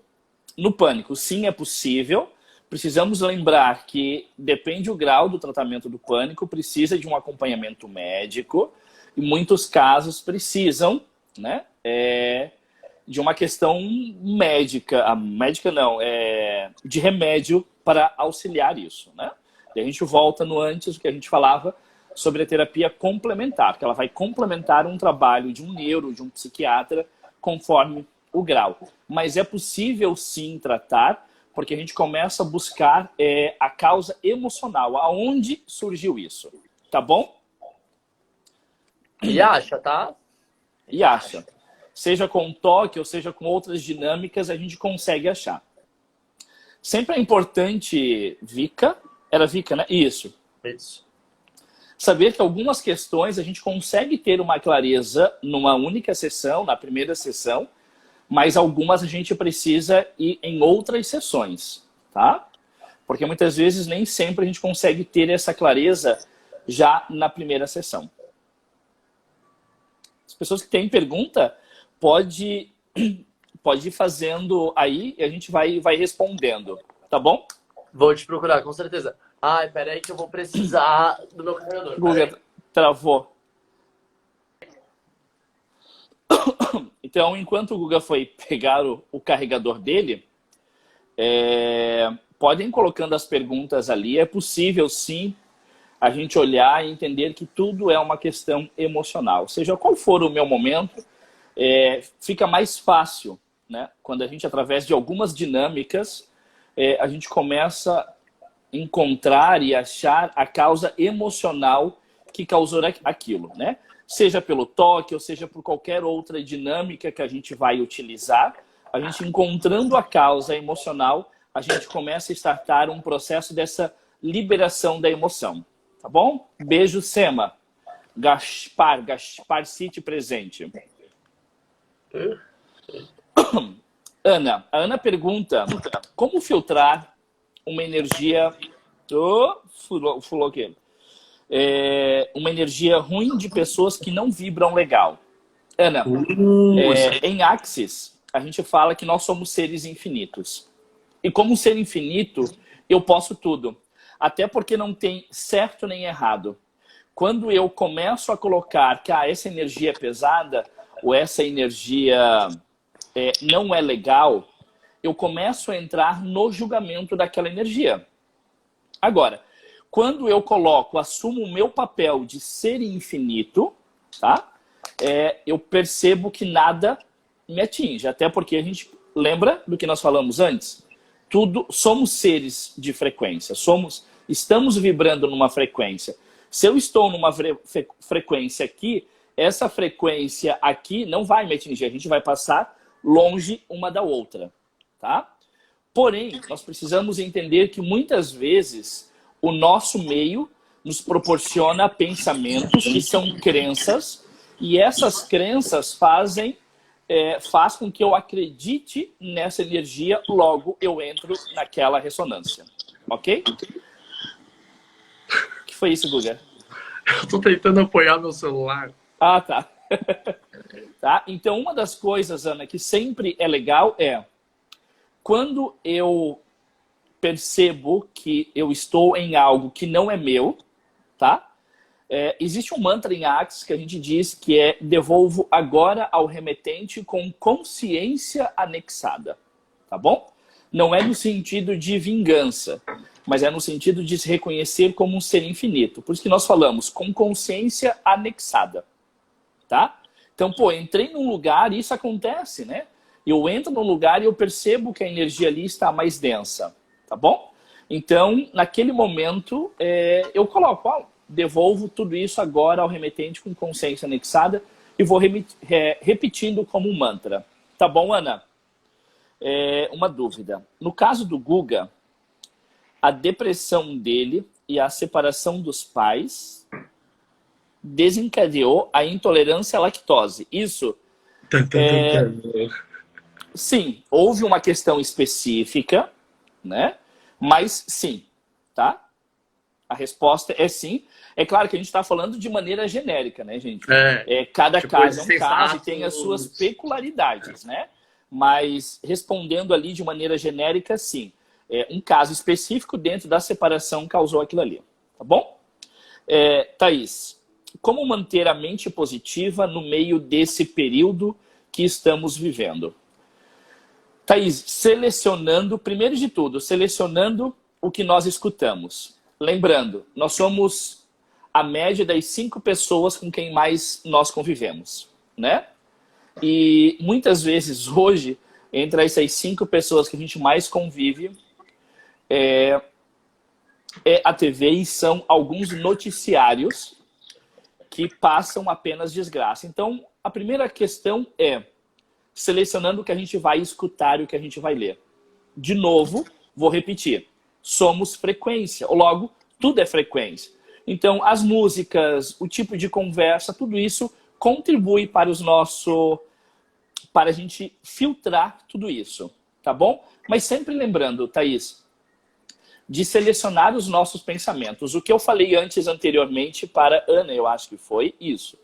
no pânico. Sim, é possível. Precisamos lembrar que depende do grau do tratamento do pânico, precisa de um acompanhamento médico. Em muitos casos precisam, né, de uma questão médica. Médica não, de remédio para auxiliar isso, né? E a gente volta no antes do que a gente falava sobre a terapia complementar, que ela vai complementar um trabalho de um neuro, de um psiquiatra, conforme o grau. Mas é possível sim tratar, porque a gente começa a buscar a causa emocional, aonde surgiu isso. Tá bom? E acha, tá? E acha. Seja com toque ou seja com outras dinâmicas, a gente consegue achar. Sempre é importante, Vika, era Vika, né? Isso. Saber que algumas questões a gente consegue ter uma clareza numa única sessão, na primeira sessão, mas algumas a gente precisa ir em outras sessões, tá? Porque muitas vezes nem sempre a gente consegue ter essa clareza já na primeira sessão. As pessoas que têm pergunta, pode ir fazendo aí e a gente vai respondendo, tá bom? Vou te procurar, com certeza. Ai, peraí que eu vou precisar do meu carregador. Guga, travou. Então, enquanto o Guga foi pegar o carregador dele, podem ir colocando as perguntas ali. É possível, sim, a gente olhar e entender que tudo é uma questão emocional. Seja qual for o meu momento, fica mais fácil, né? Quando a gente, através de algumas dinâmicas, a gente começa a encontrar e achar a causa emocional que causou aquilo, né? Seja pelo toque ou seja por qualquer outra dinâmica que a gente vai utilizar, a gente encontrando a causa emocional, a gente começa a startar um processo dessa liberação da emoção. Tá bom? Beijo, Sema. Gaspar City presente. Ana. A Ana pergunta como filtrar uma energia... Fulou aqui. Uma energia ruim de pessoas que não vibram legal. Ana, em Axis, a gente fala que nós somos seres infinitos. E como ser infinito, eu posso tudo. Até porque não tem certo nem errado. Quando eu começo a colocar que essa energia é pesada, ou essa energia não é legal, eu começo a entrar no julgamento daquela energia. Agora, quando eu assumo o meu papel de ser infinito, tá? Eu percebo que nada me atinge. Até porque a gente lembra do que nós falamos antes? Somos seres de frequência. Estamos vibrando numa frequência. Se eu estou numa frequência aqui, essa frequência aqui não vai me atingir. A gente vai passar longe uma da outra, tá? Porém, nós precisamos entender que muitas vezes o nosso meio nos proporciona pensamentos que são crenças, e essas crenças faz com que eu acredite nessa energia, logo eu entro naquela ressonância. Ok? O que foi isso, Guga? Eu tô tentando apoiar meu celular. Ah, tá. Tá? Então, uma das coisas, Ana, que sempre é legal quando eu percebo que eu estou em algo que não é meu, tá? Existe um mantra em Axis que a gente diz que devolvo agora ao remetente com consciência anexada, tá bom? Não é no sentido de vingança, mas é no sentido de se reconhecer como um ser infinito. Por isso que nós falamos com consciência anexada, tá? Então, entrei num lugar e isso acontece, né? Eu entro num lugar e eu percebo que a energia ali está mais densa, tá bom? Então, naquele momento, eu coloco, devolvo tudo isso agora ao remetente com consciência anexada e vou repetindo como um mantra. Tá bom, Ana? Uma dúvida. No caso do Guga, a depressão dele e a separação dos pais desencadeou a intolerância à lactose. Isso? Sim, houve uma questão específica, né? Mas sim, tá? A resposta é sim. É claro que a gente está falando de maneira genérica, né, gente? Cada caso é um caso e tem as suas peculiaridades, né? Mas respondendo ali de maneira genérica, sim. Um caso específico dentro da separação causou aquilo ali, tá bom? Thaís, como manter a mente positiva no meio desse período que estamos vivendo? Thaís, primeiro de tudo, selecionando o que nós escutamos. Lembrando, nós somos a média das 5 pessoas com quem mais nós convivemos, né? E muitas vezes hoje, entre essas 5 pessoas que a gente mais convive, a TV e são alguns noticiários que passam apenas desgraça. Então, a primeira questão é selecionando o que a gente vai escutar e o que a gente vai ler. De novo, vou repetir. Somos frequência, ou logo, tudo é frequência. Então, as músicas, o tipo de conversa, tudo isso contribui para a gente filtrar tudo isso, tá bom? Mas sempre lembrando, Thaís, de selecionar os nossos pensamentos. O que eu falei anteriormente para Ana, eu acho que foi isso.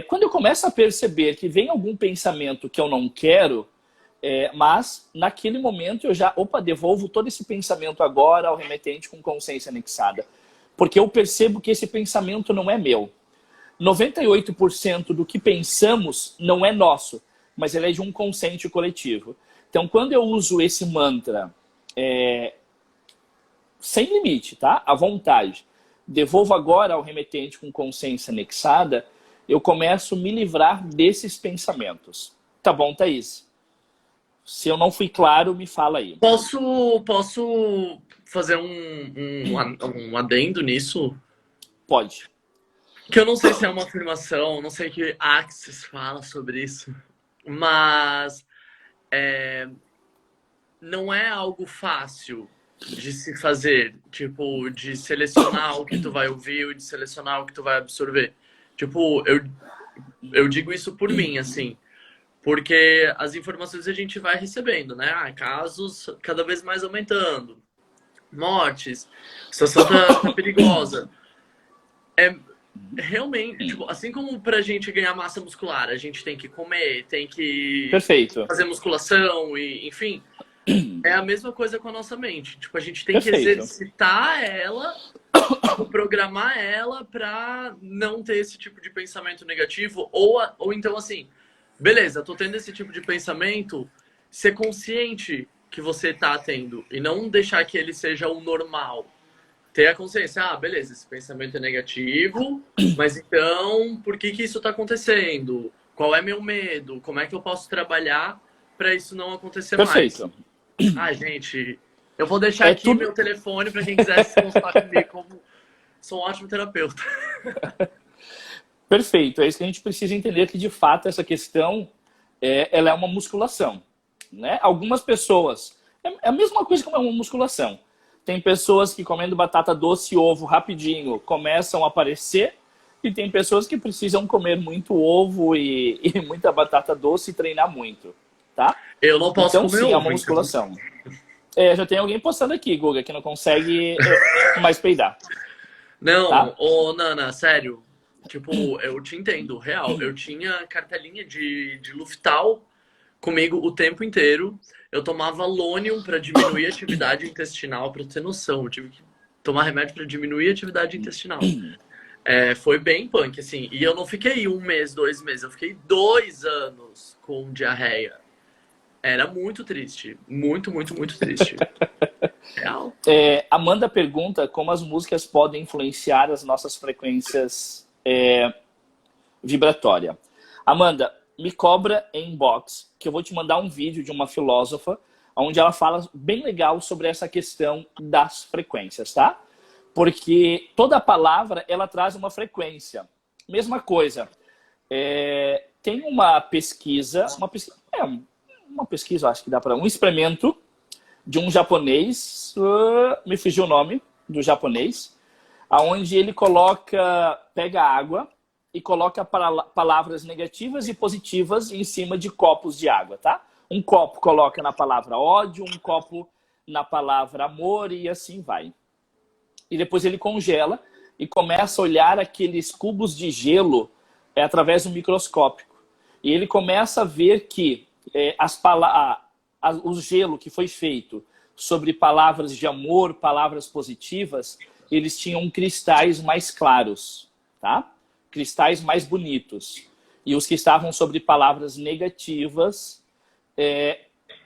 Quando eu começo a perceber que vem algum pensamento que eu não quero, mas naquele momento eu já, devolvo todo esse pensamento agora ao remetente com consciência anexada. Porque eu percebo que esse pensamento não é meu. 98% do que pensamos não é nosso, mas ele é de um consciente coletivo. Então, quando eu uso esse mantra sem limite, tá? À vontade, devolvo agora ao remetente com consciência anexada, eu começo a me livrar desses pensamentos. Tá bom, Thaís? Se eu não fui claro, me fala aí. Posso fazer um adendo nisso? Pode. Que eu não sei se é uma afirmação, não sei que Axis fala sobre isso, mas não é algo fácil de se fazer, tipo, de selecionar o que tu vai ouvir e de selecionar o que tu vai absorver. Tipo, eu digo isso por mim, assim, porque as informações a gente vai recebendo, né? Casos cada vez mais aumentando, mortes, a situação tá perigosa. Realmente, tipo, assim como pra gente ganhar massa muscular, a gente tem que comer, tem que Perfeito. fazer musculação, e enfim, é a mesma coisa com a nossa mente. Tipo, a gente tem que Perfeito. exercitar ela, programar ela pra não ter esse tipo de pensamento negativo, ou então assim, beleza, tô tendo esse tipo de pensamento, ser consciente que você tá tendo e não deixar que ele seja o normal. Ter a consciência, beleza, esse pensamento é negativo, mas então, por que isso está acontecendo? Qual é meu medo? Como é que eu posso trabalhar para isso não acontecer Perfeito. mais? Gente, eu vou deixar aqui meu telefone para quem quiser se consultar comigo, como sou um ótimo terapeuta. Perfeito, é isso que a gente precisa entender, que de fato essa questão ela é uma musculação, né? Algumas pessoas, é a mesma coisa que uma musculação. Tem pessoas que comendo batata doce e ovo rapidinho começam a aparecer, e tem pessoas que precisam comer muito ovo e muita batata doce e treinar muito, tá? Eu não posso então, comer sim, ovo, é uma musculação. Já tem alguém postando aqui, Guga, que não consegue mais peidar. Não, tá? Nana, sério. Tipo, eu te entendo, real. Eu tinha cartelinha de Luftal comigo o tempo inteiro. Eu tomava Lônium para diminuir a atividade intestinal, para ter noção. Eu tive que tomar remédio para diminuir a atividade intestinal. Foi bem punk, assim. E eu não fiquei 1 mês, 2 meses. Eu fiquei 2 anos com diarreia. Era muito triste. Muito, muito, muito triste. Real. Amanda pergunta como as músicas podem influenciar as nossas frequências vibratórias. Amanda, me cobra em inbox, que eu vou te mandar um vídeo de uma filósofa, onde ela fala bem legal sobre essa questão das frequências, tá? Porque toda palavra, ela traz uma frequência. Mesma coisa. Tem uma pesquisa, acho que dá para um experimento de um japonês, me fugiu o nome do japonês, onde ele pega água e coloca palavras negativas e positivas em cima de copos de água, tá? Um copo coloca na palavra ódio, um copo na palavra amor e assim vai. E depois ele congela e começa a olhar aqueles cubos de gelo através do microscópio. E ele começa a ver que o gelo que foi feito sobre palavras de amor, palavras positivas, eles tinham cristais mais claros, tá? Cristais mais bonitos. E os que estavam sobre palavras negativas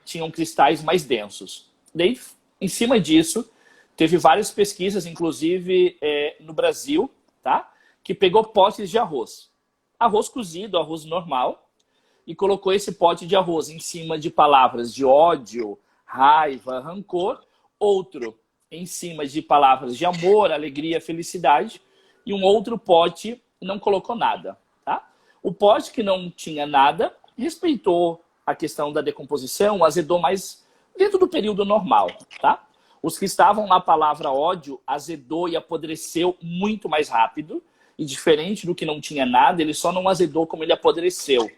tinham cristais mais densos. Daí, em cima disso, teve várias pesquisas, inclusive no Brasil, tá? Que pegou potes de arroz. Arroz cozido, arroz normal, e colocou esse pote de arroz em cima de palavras de ódio, raiva, rancor, outro em cima de palavras de amor, alegria, felicidade, e um outro pote não colocou nada. Tá? O pote que não tinha nada respeitou a questão da decomposição, azedou mais dentro do período normal. Tá? Os que estavam na palavra ódio, azedou e apodreceu muito mais rápido, e diferente do que não tinha nada, ele só não azedou como ele apodreceu.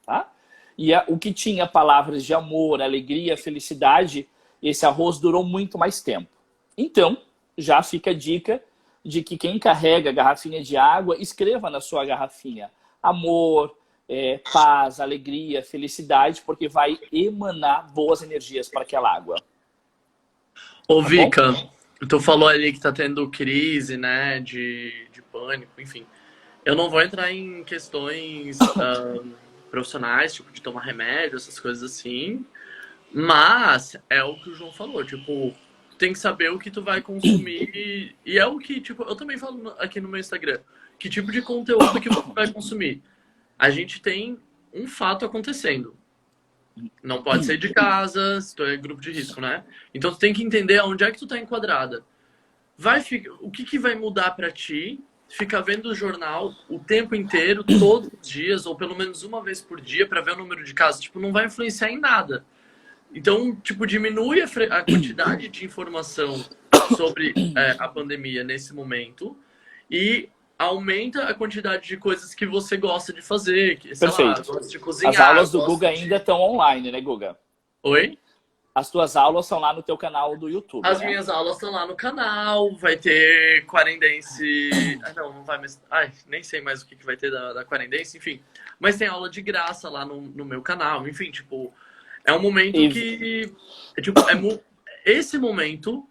Tá? E o que tinha palavras de amor, alegria, felicidade, esse arroz durou muito mais tempo. Então, já fica a dica de que quem carrega a garrafinha de água, escreva na sua garrafinha amor, paz, alegria, felicidade, porque vai emanar boas energias para aquela água. Ô, Vika, tu falou ali que tá tendo crise, né, de pânico, enfim. Eu não vou entrar em questões profissionais, tipo, de tomar remédio, essas coisas assim, mas é o que o João falou, tipo, tem que saber o que tu vai consumir. E é o que, tipo, eu também falo aqui no meu Instagram. Que tipo de conteúdo que você vai consumir? A gente tem um fato acontecendo. Não pode sair de casa, se tu é grupo de risco, né? Então tu tem que entender onde é que tu tá enquadrada. O que vai mudar pra ti? Ficar vendo o jornal o tempo inteiro, todos os dias, ou pelo menos uma vez por dia, pra ver o número de casos. Tipo, não vai influenciar em nada. Então, tipo, diminui a quantidade de informação sobre a pandemia nesse momento e aumenta a quantidade de coisas que você gosta de fazer, que, sei lá, gosta de cozinhar. As aulas do Guga ainda estão online, né, Guga? Oi? As tuas aulas são lá no teu canal do YouTube, As minhas aulas estão lá no canal, vai ter Quarendense... não vai mais... nem sei mais o que vai ter da Quarendense, enfim. Mas tem aula de graça lá no meu canal, enfim, tipo... É um momento que... tipo, esse momento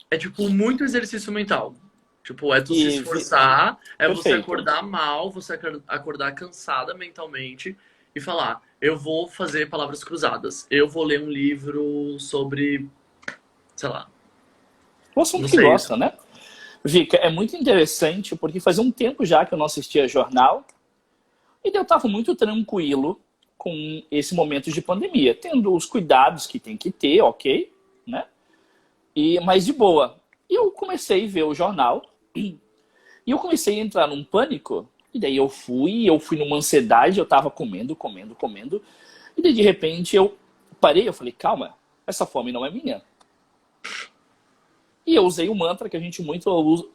é, tipo, muito exercício mental. Tipo, é tu se esforçar, você acordar mal, você acordar cansada mentalmente e falar, eu vou fazer palavras cruzadas, eu vou ler um livro sobre, sei lá. O assunto que gosta, né? Vika, é muito interessante, porque fazia um tempo já que eu não assistia jornal e eu estava muito tranquilo com esse momento de pandemia, tendo os cuidados que tem que ter, ok, né? Mas de boa. E eu comecei a ver o jornal e eu comecei a entrar num pânico. E daí eu fui numa ansiedade, eu tava comendo. E daí de repente eu parei, eu falei, calma, essa fome não é minha. E eu usei o mantra que a gente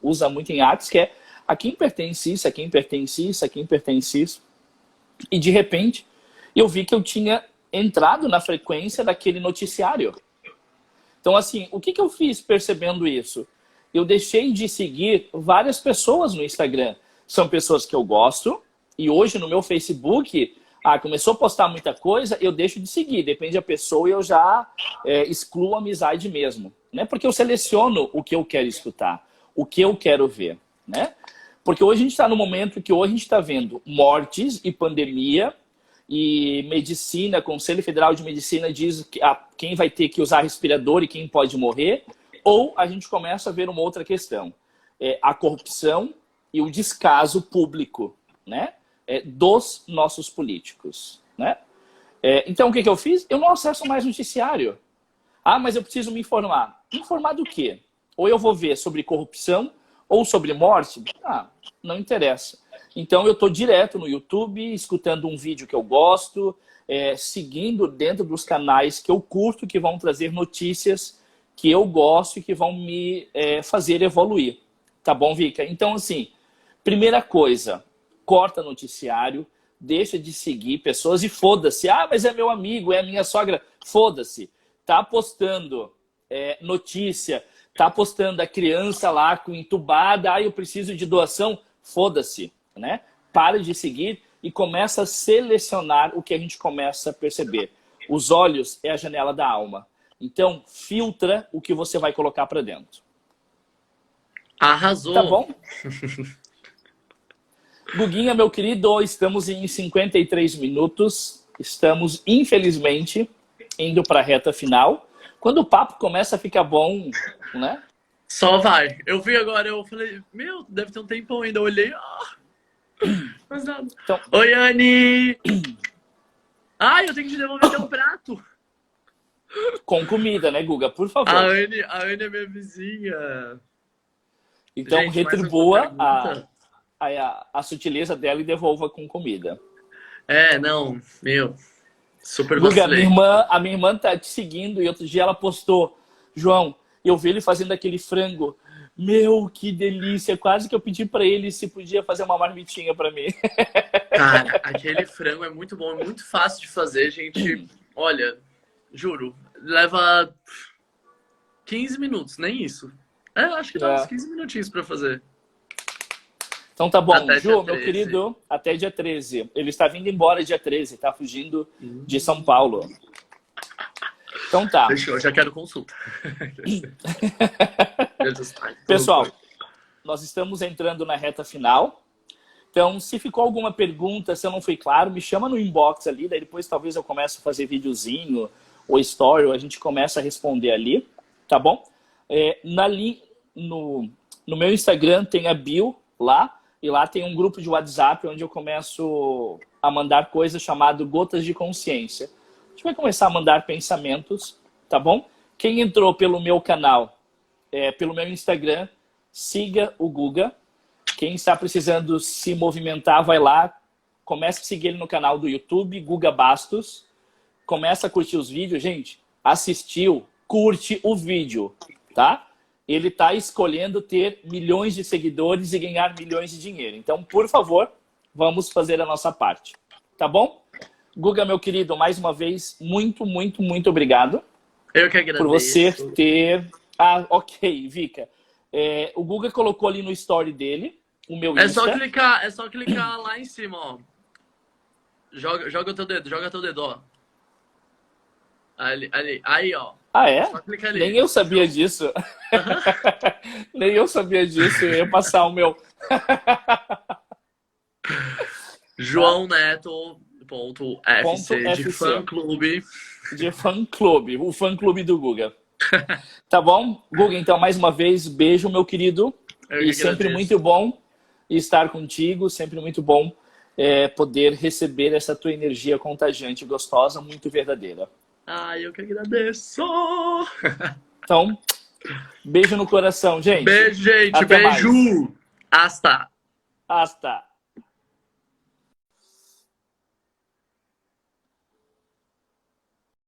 usa muito em artes, que é a quem pertence isso, a quem pertence isso, a quem pertence isso. E de repente eu vi que eu tinha entrado na frequência daquele noticiário. Então assim, o que eu fiz percebendo isso? Eu deixei de seguir várias pessoas no Instagram. São pessoas que eu gosto, e hoje no meu Facebook, começou a postar muita coisa, eu deixo de seguir. Depende da pessoa e eu já excluo a amizade mesmo. Né? Porque eu seleciono o que eu quero escutar, o que eu quero ver. Né? Porque hoje a gente está no momento que hoje a gente está vendo mortes e pandemia, e medicina, Conselho Federal de Medicina diz que quem vai ter que usar respirador e quem pode morrer. Ou a gente começa a ver uma outra questão. A corrupção e o descaso público, né? Dos nossos políticos. Né? Então, o que eu fiz? Eu não acesso mais noticiário. Mas eu preciso me informar. Informar do quê? Ou eu vou ver sobre corrupção ou sobre morte? Não interessa. Então, eu estou direto no YouTube, escutando um vídeo que eu gosto, seguindo dentro dos canais que eu curto, que vão trazer notícias que eu gosto e que vão me fazer evoluir. Tá bom, Vika? Então, assim, primeira coisa, corta noticiário, deixa de seguir pessoas e foda-se. Mas é meu amigo, é minha sogra. Foda-se. Tá postando notícia, tá postando a criança lá com entubada, eu preciso de doação. Foda-se, né? Para de seguir e começa a selecionar o que a gente começa a perceber. Os olhos é a janela da alma. Então, filtra o que você vai colocar para dentro. Arrasou! Tá bom? Guguinha, meu querido, estamos em 53 minutos. Estamos, infelizmente, indo para a reta final. Quando o papo começa a ficar bom, né? Só vai. Eu vi agora, eu falei, deve ter um tempão ainda. Eu olhei, mas nada. Então... Oi, Anne! Eu tenho que te devolver teu prato. Com comida, né, Guga? Por favor. A Anne é minha vizinha. Então, gente, retribua a sutileza dela e devolva com comida. Não, super Guga, vacilei. a minha irmã tá te seguindo e outro dia ela postou, João, eu vi ele fazendo aquele frango. Meu, que delícia. Quase que eu pedi pra ele se podia fazer uma marmitinha pra mim. Cara, aquele frango é muito bom, é muito fácil de fazer, gente. Olha, juro, leva 15 minutos, nem isso. Acho que dá uns 15 minutinhos pra fazer. Então tá bom, até Ju, meu querido, até dia 13. Ele está vindo embora dia 13, tá fugindo de São Paulo. Então tá. Fechou, já quero consulta. Pessoal, nós estamos entrando na reta final. Então, se ficou alguma pergunta, se eu não fui claro, me chama no inbox ali, daí depois talvez eu comece a fazer videozinho ou story, ou a gente começa a responder ali, tá bom? No meu Instagram tem a bio lá, e lá tem um grupo de WhatsApp onde eu começo a mandar coisas chamado Gotas de Consciência. A gente vai começar a mandar pensamentos, tá bom? Quem entrou pelo meu canal, pelo meu Instagram, siga o Guga. Quem está precisando se movimentar, vai lá, começa a seguir ele no canal do YouTube, Guga Bastos. Começa a curtir os vídeos. Gente, assistiu, curte o vídeo, tá? Ele está escolhendo ter milhões de seguidores e ganhar milhões de dinheiro. Então, por favor, vamos fazer a nossa parte, tá bom? Guga, meu querido, mais uma vez, muito, muito, muito obrigado. Eu que agradeço. Por você ter... Ah, ok, Vika. O Guga colocou ali no story dele, o meu Insta. É só clicar lá em cima, ó. Joga teu dedo, ó. Ali, aí, ó. Ah, é? Só clica ali. Nem eu sabia disso. Nem eu sabia disso. Eu ia passar o meu... João Neto.fc de fã-clube. De fã-clube. O fã-clube do Guga. Tá bom? Guga, então, mais uma vez, beijo, meu querido. E sempre muito bom estar contigo. Sempre muito bom poder receber essa tua energia contagiante, gostosa, muito verdadeira. Eu que agradeço. Então, beijo no coração, gente. Beijo, gente. Até beijo. Mais. Hasta. Hasta.